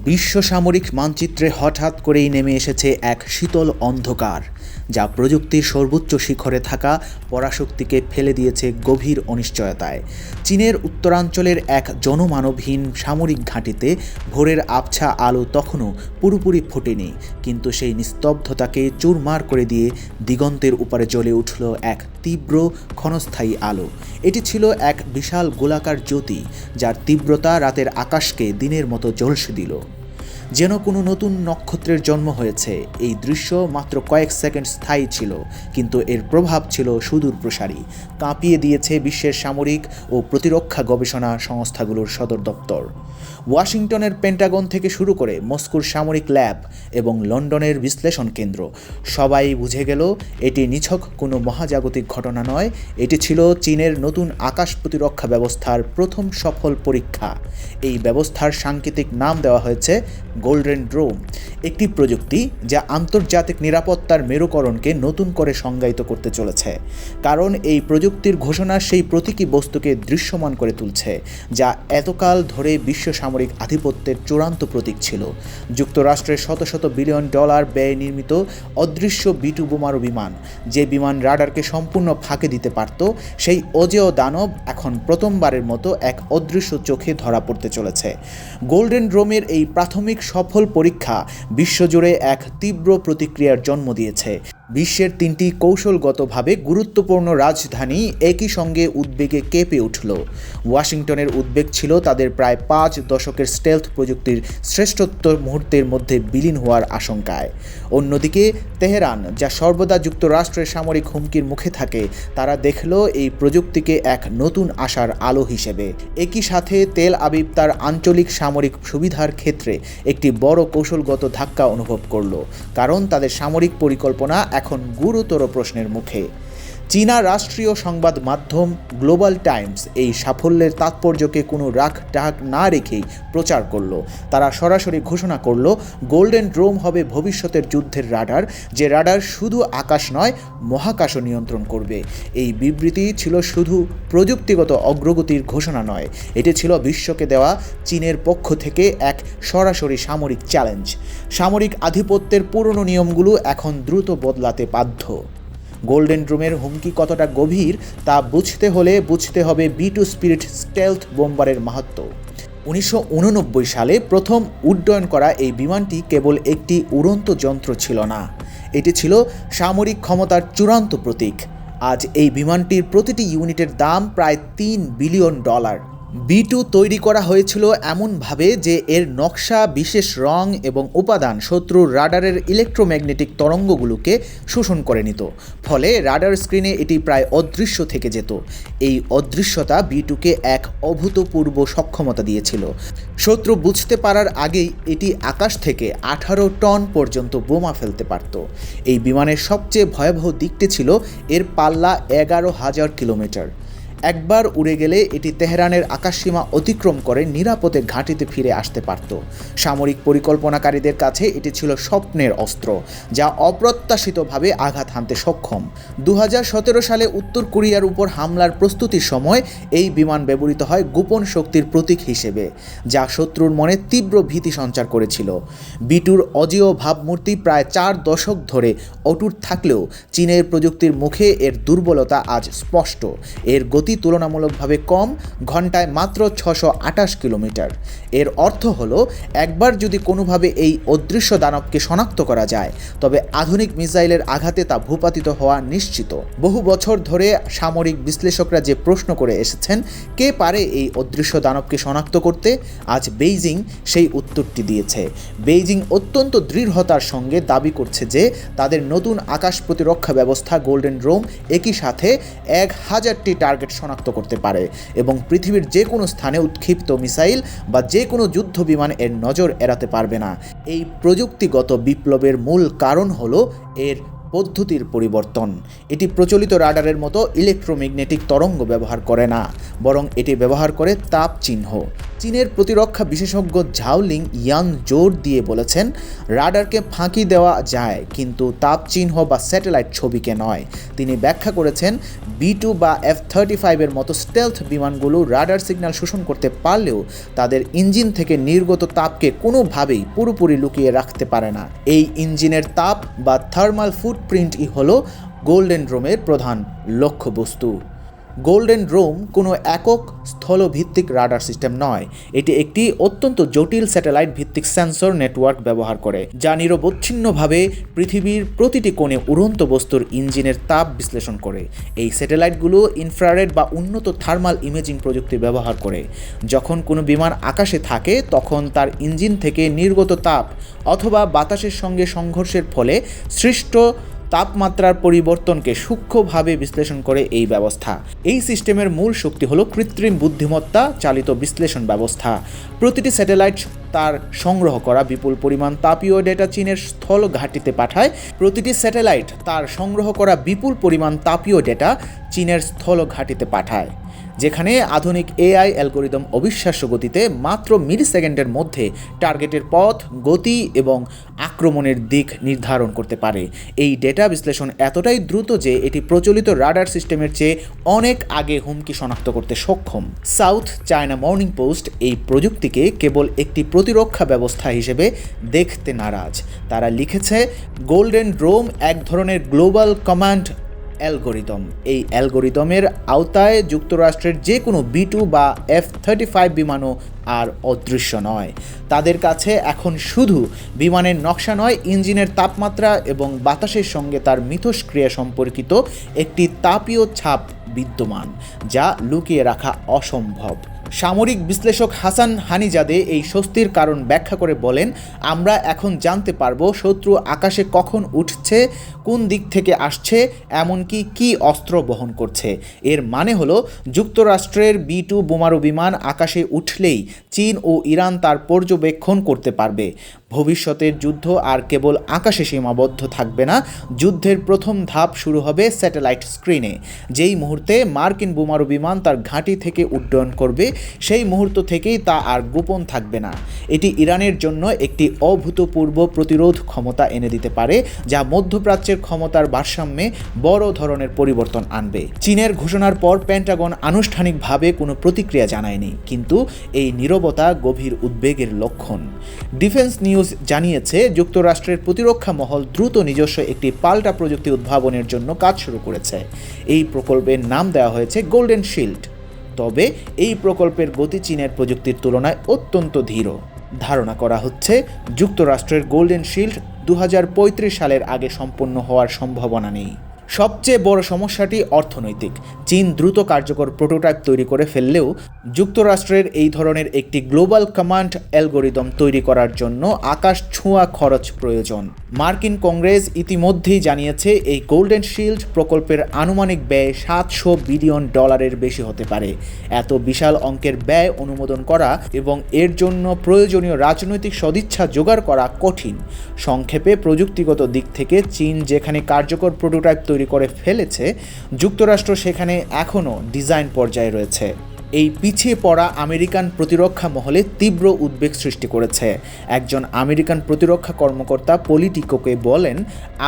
বিশ্ব সামরিক মানচিত্রে হঠাৎ করেই নেমে এসেছে এক শীতল অন্ধকার, যা প্রযুক্তির সর্বোচ্চ শিখরে থাকা পরাশক্তিকে ফেলে দিয়েছে গভীর অনিশ্চয়তায়। চীনের উত্তরাঞ্চলের এক জনমানবহীন সামরিক ঘাঁটিতে ভোরের আবছা আলো তখনও পুরোপুরি ফোটেনি, কিন্তু সেই নিস্তব্ধতাকে চুরমার করে দিয়ে দিগন্তের উপরে জ্বলে উঠল এক তীব্র ক্ষণস্থায়ী আলো। এটি ছিল এক বিশাল গোলাকার জ্যোতি, যার তীব্রতা রাতের আকাশকে দিনের মতো ঝলসে দিল। যেন কোনো নতুন নক্ষত্রের জন্ম হয়েছে। এই দৃশ্য মাত্র কয়েক সেকেন্ড স্থায়ী ছিল, কিন্তু এর প্রভাব ছিল সুদূর প্রসারী। কাঁপিয়ে দিয়েছে বিশ্বের সামরিক ও প্রতিরক্ষা গবেষণা সংস্থাগুলোর সদর দপ্তর। ওয়াশিংটনের পেন্টাগন থেকে শুরু করে মস্কোর সামরিক ল্যাব এবং লন্ডনের বিশ্লেষণ কেন্দ্র, সবাই বুঝে গেল এটি নিছক কোনো মহাজাগতিক ঘটনা নয়, এটি ছিল চীনের নতুন আকাশ প্রতিরক্ষা ব্যবস্থার প্রথম সফল পরীক্ষা। এই ব্যবস্থার সাংকেতিক নাম দেওয়া হয়েছে গোল্ডেন ড্রোম, একটি প্রযুক্তি যা আন্তর্জাতিক নিরাপত্তার মেরুকরণকে নতুন করে সংজ্ঞায়িত করতে চলেছে। কারণ এই প্রযুক্তির ঘোষণা সেই প্রতীকী বস্তুকে দৃশ্যমান করে তুলছে, যা এতকাল ধরে বিশ্ব সামরিক আধিপত্যের চূড়ান্ত প্রতীক ছিল। যুক্তরাষ্ট্রের শত শত বিলিয়ন ডলার ব্যয়ে নির্মিত অদৃশ্য B2 বোমারু বিমান, যে বিমান রাডারকে সম্পূর্ণ ফাঁকে দিতে পারত, সেই অজেয় দানব এখন প্রথমবারের মতো এক অদৃশ্য চোখে ধরা পড়তে চলেছে। গোল্ডেন ড্রোমের এই প্রাথমিক সফল পরীক্ষা বিশ্বজুড়ে এক তীব্র প্রতিক্রিয়ার জন্ম দিয়েছে। বিশ্বের তিনটি কৌশলগতভাবে গুরুত্বপূর্ণ রাজধানী একই সঙ্গে উদ্বেগে কেঁপে উঠল। ওয়াশিংটনের উদ্বেগ ছিল তাদের প্রায় 5 দশকের স্টেলথ প্রযুক্তির শ্রেষ্ঠত্ব মুহূর্তের মধ্যে বিলীন হওয়ার আশঙ্কায়। অন্যদিকে তেহরান, যা সর্বদা যুক্তরাষ্ট্রের সামরিক হুমকির মুখে থাকে, তারা দেখল এই প্রযুক্তিকে এক নতুন আশার আলো হিসেবে। একই সাথে তেল আবিব তার আঞ্চলিক সামরিক সুবিধার ক্ষেত্রে একটি বড় কৌশলগত ধাক্কা অনুভব করল, কারণ তাদের সামরিক পরিকল্পনা এখন গুরুতর প্রশ্নের মুখে। চীনা রাষ্ট্রীয় সংবাদ মাধ্যম গ্লোবাল টাইমস এই সাফল্যের তাৎপর্যকে কোনো রাখঢাক না রেখেই প্রচার করল। তারা সরাসরি ঘোষণা করল গোল্ডেন ড্রোম হবে ভবিষ্যতের যুদ্ধের রাডার, যে রাডার শুধু আকাশ নয়, মহাকাশও নিয়ন্ত্রণ করবে। এই বিবৃতি ছিল শুধু প্রযুক্তিগত অগ্রগতির ঘোষণা নয়, এটি ছিল বিশ্বকে দেওয়া চীনের পক্ষ থেকে এক সরাসরি সামরিক চ্যালেঞ্জ। সামরিক আধিপত্যের পুরনো নিয়মগুলো এখন দ্রুত বদলাতে বাধ্য। গোল্ডেন ড্রোমের হুমকি কতটা গভীর তা বুঝতে হবে B2 স্পিরিট স্টেলথ বোম্বারের মাহাত্ম্য। 1989 সালে প্রথম উড্ডয়ন করা এই বিমানটি কেবল একটি উড়ন্ত যন্ত্র ছিল না, এটি ছিল সামরিক ক্ষমতার চূড়ান্ত প্রতীক। আজ এই বিমানটির প্রতিটি ইউনিটের দাম প্রায় $3 বিলিয়ন। B2 তৈরি করা হয়েছিল এমনভাবে যে এর নকশা, বিশেষ রং এবং উপাদান শত্রুর রাডারের ইলেকট্রোম্যাগনেটিক তরঙ্গগুলোকে শোষণ করে নিত, ফলে রাডার স্ক্রিনে এটি প্রায় অদৃশ্য থেকে যেত। এই অদৃশ্যতা B2কে এক অভূতপূর্ব সক্ষমতা দিয়েছিল। শত্রু বুঝতে পারার আগেই এটি আকাশ থেকে 18 টন পর্যন্ত বোমা ফেলতে পারত। এই বিমানের সবচেয়ে ভয়াবহ দিকটি ছিল এর পাল্লা 11,000 কিলোমিটার। একবার উড়ে গেলে এটি তেহরানের আকাশসীমা অতিক্রম করে নিরাপদে ঘাঁটিতে ফিরে আসতে পারত। সামরিক পরিকল্পনাকারীদের কাছে এটি ছিল স্বপ্নের অস্ত্র, যা অপ্রত্যাশিতভাবে আঘাত হানতে সক্ষম। 2017 সালে উত্তর কোরিয়ার উপর হামলার প্রস্তুতির সময় এই বিমান ব্যবহৃত হয় গোপন শক্তির প্রতীক হিসেবে, যা শত্রুর মনে তীব্র ভীতি সঞ্চার করেছিল। B2র অজেয় ভাবমূর্তি প্রায় 4 দশক ধরে অটুট থাকলেও চীনের প্রযুক্তির মুখে এর দুর্বলতা আজ স্পষ্ট। এর গতি তুলনামূলকভাবে কম, ঘন্টায় মাত্র 628 কিলোমিটার। এর অর্থ হলো, একবার যদি কোনোভাবে এই অদৃশ্য দানবকে শনাক্ত করা যায়, তবে আধুনিক মিসাইলের আঘাতে তা ভূপাতিত হওয়া নিশ্চিত। বহু বছর ধরে সামরিক বিশ্লেষকরা যে প্রশ্ন করে এসেছেন, কে পারে এই অদৃশ্য দানবকে শনাক্ত করতে, আজ বেইজিং সেই উত্তরটি দিয়েছে। বেইজিং অত্যন্ত দৃঢ়তার সঙ্গে দাবি করছে যে তাদের নতুন আকাশ প্রতিরক্ষা ব্যবস্থা গোল্ডেন ড্রোম একই সাথে 1000টি টার্গেট শনাক্ত করতে পারে এবং পৃথিবীর যে কোনো স্থানে উৎক্ষিপ্ত মিসাইল বা যে কোনো যুদ্ধ বিমান এর নজর এড়াতে পারবে না। এই প্রযুক্তিগত বিপ্লবের মূল কারণ হলো এর পদ্ধতির পরিবর্তন। এটি প্রচলিত রাডারের মতো ইলেকট্রোম্যাগনেটিক তরঙ্গ ব্যবহার করে না, বরং এটি ব্যবহার করে তাপ চিহ্ন। চীনের প্রতিরক্ষা বিশেষজ্ঞ ঝাওলিং ইয়ান জোর দিয়ে বলেছেন, রাডারকে ফাঁকি দেওয়া যায় কিন্তু তাপ চিহ্ন বা স্যাটেলাইট ছবিকে নয়। তিনি ব্যাখ্যা করেছেন, B2 বা F-35 এর মতো স্টেলথ বিমানগুলো রাডার সিগন্যাল শোষণ করতে পারলেও তাদের ইঞ্জিন থেকে নির্গত তাপকে কোনোভাবেই পুরোপুরি লুকিয়ে রাখতে পারে না। এই ইঞ্জিনের তাপ বা থার্মাল ফুটপ্রিন্টই হলো গোল্ডেন ড্রোমের প্রধান লক্ষ্যবস্তু। গোল্ডেন ড্রোম কোনো একক স্থলভিত্তিক রাডার সিস্টেম নয়, এটি একটি অত্যন্ত জটিল স্যাটেলাইট ভিত্তিক সেন্সর নেটওয়ার্ক ব্যবহার করে, যা নিরবচ্ছিন্নভাবে পৃথিবীর প্রতিটি কোণে উড়ন্ত বস্তুর ইঞ্জিনের তাপ বিশ্লেষণ করে। এই স্যাটেলাইটগুলো ইনফ্রারেড বা উন্নত থার্মাল ইমেজিং প্রযুক্তি ব্যবহার করে। যখন কোনো বিমান আকাশে থাকে তখন তার ইঞ্জিন থেকে নির্গত তাপ অথবা বাতাসের সঙ্গে সংঘর্ষের ফলে সৃষ্ট তাপমাত্রার পরিবর্তনকে সূক্ষ্মভাবে বিশ্লেষণ করে এই ব্যবস্থা। এই সিস্টেমের মূল শক্তি হলো কৃত্রিম বুদ্ধিমত্তা চালিত বিশ্লেষণ ব্যবস্থা। প্রতিটি স্যাটেলাইট তার সংগ্রহ করা বিপুল পরিমাণ তাপীয় ডেটা চীনের স্থল ঘাঁটিতে পাঠায়। প্রতিটি স্যাটেলাইট তার সংগ্রহ করা বিপুল পরিমাণ তাপীয় ডেটা চীনের স্থল ঘাঁটিতে পাঠায়, যেখানে আধুনিক AI অ্যালগোরিদম অবিশ্বাস্য গতিতে মাত্র মিলিসেকেন্ডের মধ্যে টার্গেটের পথ, গতি এবং আক্রমণের দিক নির্ধারণ করতে পারে। এই ডেটা বিশ্লেষণ এতটাই দ্রুত যে এটি প্রচলিত রাডার সিস্টেমের চেয়ে অনেক আগে হুমকি শনাক্ত করতে সক্ষম। সাউথ চায়না মর্নিং পোস্ট এই প্রযুক্তিকে কেবল একটি প্রতিরক্ষা ব্যবস্থা হিসেবে দেখতে নারাজ। তারা লিখেছে, গোল্ডেন ড্রোম এক ধরনের গ্লোবাল কমান্ড অ্যালগোরিদম। এই অ্যালগোরিদমের আওতায় যুক্তরাষ্ট্রের যে কোনো B2 বা F-35 বিমানও আর অদৃশ্য নয়। তাদের কাছে এখন শুধু বিমানের নকশা নয়, ইঞ্জিনের তাপমাত্রা এবং বাতাসের সঙ্গে তার মিথস্ক্রিয়া সম্পর্কিত একটি তাপীয় ছাপ বিদ্যমান, যা লুকিয়ে রাখা অসম্ভব। সামরিক বিশ্লেষক হাসান হানিজাদে এই স্বস্তির কারণ ব্যাখ্যা করে বলেন, আমরা এখন জানতে পারবো শত্রু আকাশে কখন উঠছে, কোন দিক থেকে আসছে, এমনকি কী অস্ত্র বহন করছে। এর মানে হলো যুক্তরাষ্ট্রের B2 বোমারু বিমান আকাশে উঠলেই চীন ও ইরান তার পর্যবেক্ষণ করতে পারবে। ভবিষ্যতের যুদ্ধ আর কেবল আকাশে সীমাবদ্ধ থাকবে না। যুদ্ধের প্রথম ধাপ শুরু হবে স্যাটেলাইট স্ক্রিনে। যেই মুহূর্তে মার্কিন বোমারু বিমান তার ঘাঁটি থেকে উড্ডয়ন করবে, সেই মুহূর্ত থেকেই তা আর গোপন থাকবে না। এটি ইরানের জন্য একটি অভূতপূর্ব প্রতিরোধ ক্ষমতা এনে দিতে পারে, যা মধ্যপ্রাচ্যের ক্ষমতার ভারসাম্যে বড় ধরনের পরিবর্তন আনবে। চীনের ঘোষণার পর পেন্টাগন আনুষ্ঠানিকভাবে কোনো প্রতিক্রিয়া জানায়নি, কিন্তু এই নীরবতা গভীর উদ্বেগের লক্ষণ। ডিফেন্স নিউজ জানিয়েছে, যুক্তরাষ্ট্রের প্রতিরক্ষা মহল দ্রুত নিজস্ব একটি পাল্টা প্রযুক্তি উদ্ভাবনের জন্য কাজ শুরু করেছে। এই প্রকল্পের নাম দেওয়া হয়েছে গোল্ডেন শিল্ড। তবে এই প্রকল্পের গতি চীনের প্রযুক্তির তুলনায় অত্যন্ত ধীর। ধারণা করা হচ্ছে যুক্তরাষ্ট্রের গোল্ডেন শিল্ড 2035 সালের আগে সম্পন্ন হওয়ার সম্ভাবনা নেই। সবচেয়ে বড় সমস্যাটি অর্থনৈতিক। চীন দ্রুত কার্যকর প্রোটোটাইপ তৈরি করে ফেললেও যুক্তরাষ্ট্রের এই ধরনের একটি গ্লোবাল কমান্ড অ্যালগোরিদম তৈরি করার জন্য আকাশ ছোঁয়া খরচ প্রয়োজন। মার্কিন কংগ্রেস ইতিমধ্যেই জানিয়েছে এই গোল্ডেন শিল্ড প্রকল্পের আনুমানিক ব্যয় $700 বিলিয়ন বেশি হতে পারে। এত বিশাল অঙ্কের ব্যয় অনুমোদন করা এবং এর জন্য প্রয়োজনীয় রাজনৈতিক সদিচ্ছা জোগাড় করা কঠিন। সংক্ষেপে, প্রযুক্তিগত দিক থেকে চীন যেখানে কার্যকর প্রোটোটাইপ তৈরি করে ফেলেছে, যুক্তরাষ্ট্র সেখানে এখনও ডিজাইন পর্যায়ে রয়েছে। এই পিছিয়ে পড়া আমেরিকান প্রতিরক্ষা মহলে তীব্র উদ্বেগ সৃষ্টি করেছে। একজন আমেরিকান প্রতিরক্ষা কর্মকর্তা পলিটিকোকে বলেন,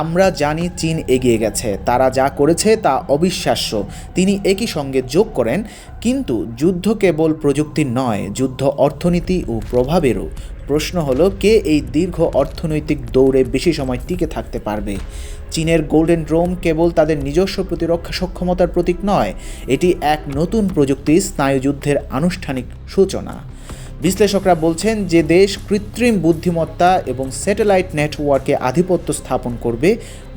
আমরা জানি চীন এগিয়ে গেছে, তারা যা করেছে তা অবিশ্বাস্য। তিনি একই সঙ্গে যোগ করেন, কিন্তু যুদ্ধ কেবল প্রযুক্তির নয়, যুদ্ধ অর্থনীতি ও প্রভাবেরও। প্রশ্ন হলো, কে এই দীর্ঘ অর্থনৈতিক দৌড়ে বেশি সময় টিকে থাকতে পারবে। চীনের গোল্ডেন ড্রোম কেবল তাদের নিজস্ব প্রতিরক্ষা সক্ষমতার প্রতীক নয়, এটি এক নতুন প্রযুক্তির স্নায়ুযুদ্ধের আনুষ্ঠানিক সূচনা। বিশ্লেষকরা বলছেন, যে দেশ কৃত্রিম বুদ্ধিমত্তা এবং স্যাটেলাইট নেটওয়ার্কে আধিপত্য স্থাপন করবে,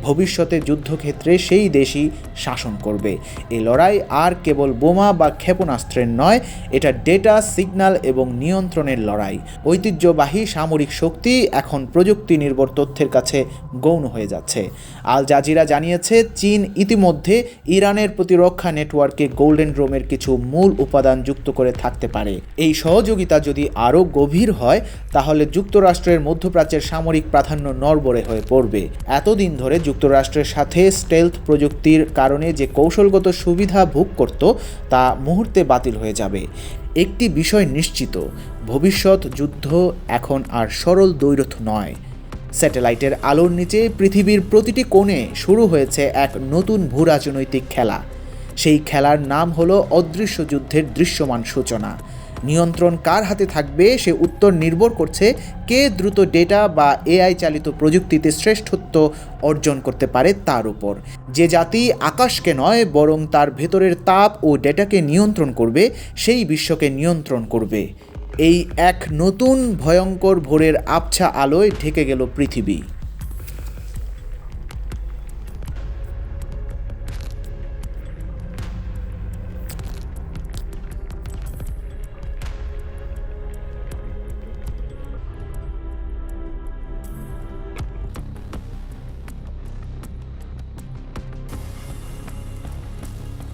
ভবিষ্যতে যুদ্ধক্ষেত্রে সেই দেশই শাসন করবে। এই লড়াই আর কেবল বোমা বা ক্ষেপণাস্ত্রের নয়, এটা ডেটা, সিগন্যাল এবং নিয়ন্ত্রণের লড়াই। ঐতিহ্যবাহী সামরিক শক্তি এখন প্রযুক্তি নির্ভর তথ্যের কাছে গৌণ হয়ে যাচ্ছে। আল জাজিরা জানিয়েছে, চীন ইতিমধ্যে ইরানের প্রতিরক্ষা নেটওয়ার্কে গোল্ডেন ড্রোমের কিছু মূল উপাদান যুক্ত করে থাকতে পারে। এই সহযোগিতা যদি আরও গভীর হয়, তাহলে যুক্তরাষ্ট্রের মধ্যপ্রাচ্যের সামরিক প্রাধান্য নড়বড়ে হয়ে পড়বে। এতদিন ধরে যুক্তরাষ্ট্রের সাথে স্টেলথ প্রযুক্তির কারণে যে কৌশলগত সুবিধা ভোগ করত তা মুহূর্তে বাতিল হয়ে যাবে। একটি বিষয় নিশ্চিত, ভবিষ্যৎ যুদ্ধ এখন আর সরল দ্বৈরথ নয়। স্যাটেলাইটের আলোর নিচে পৃথিবীর প্রতিটি কোণে শুরু হয়েছে এক নতুন ভূরাজনৈতিক খেলা। সেই খেলার নাম হলো অদৃশ্য যুদ্ধের দৃশ্যমান সূচনা। নিয়ন্ত্রণ কার হাতে থাকবে সে উত্তর নির্ভর করছে কে দ্রুত ডেটা বা এআই চালিত প্রযুক্তিতে শ্রেষ্ঠত্ব অর্জন করতে পারে তার উপর। যে জাতি আকাশকে নয় বরং তার ভেতরের তাপ ও ডেটাকে নিয়ন্ত্রণ করবে সেই বিশ্বকে নিয়ন্ত্রণ করবে। এই এক নতুন ভয়ঙ্কর ভোরের আবছা আলোয় ঢেকে গেল পৃথিবী।